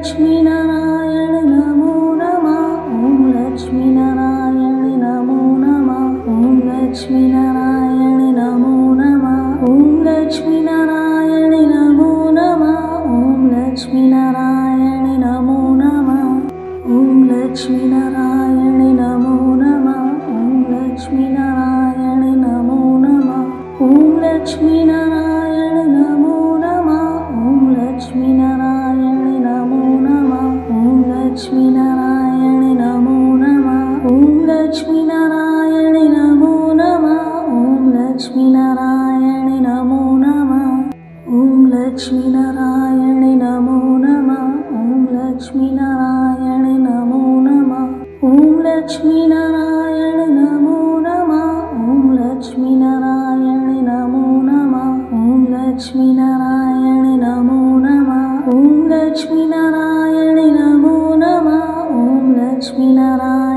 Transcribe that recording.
लक्ष्मीनारायण नमो नमः। ॐ लक्ष्मीनारायण नमो नमः। ॐ लक्ष्मीनारायण नमो नमः। ॐ लक्ष्मीनारायण नमो नमः। ॐ लक्ष्मीनारायण नमो नमः। ॐ लक्ष्मीनारायण नमो नमः। ॐ लक्ष्मीनारायण नमो नमः। ॐ लक्ष्मीनारायण नमो नमः। ॐ लक्ष्मीनारायण नमो नमः। ॐ लक्ष्मीनारायण नमो नमः। ॐ लक्ष्मीनारायण नमो नमः। ॐ लक्ष्मीनारायण नमो नमः। ॐ लक्ष्मीनारायण नमो नमः। ॐ लक्ष्मीनारायण नमो नमः। ॐ लक्ष्मीनारायण नमो नमः। ॐ लक्ष्मीनारायण नमो नमः। ॐ लक्ष्मीनारायण नमो नमः। ॐ लक्ष्मीनारायण नमो नमः। ॐ लक्ष्मीनारायण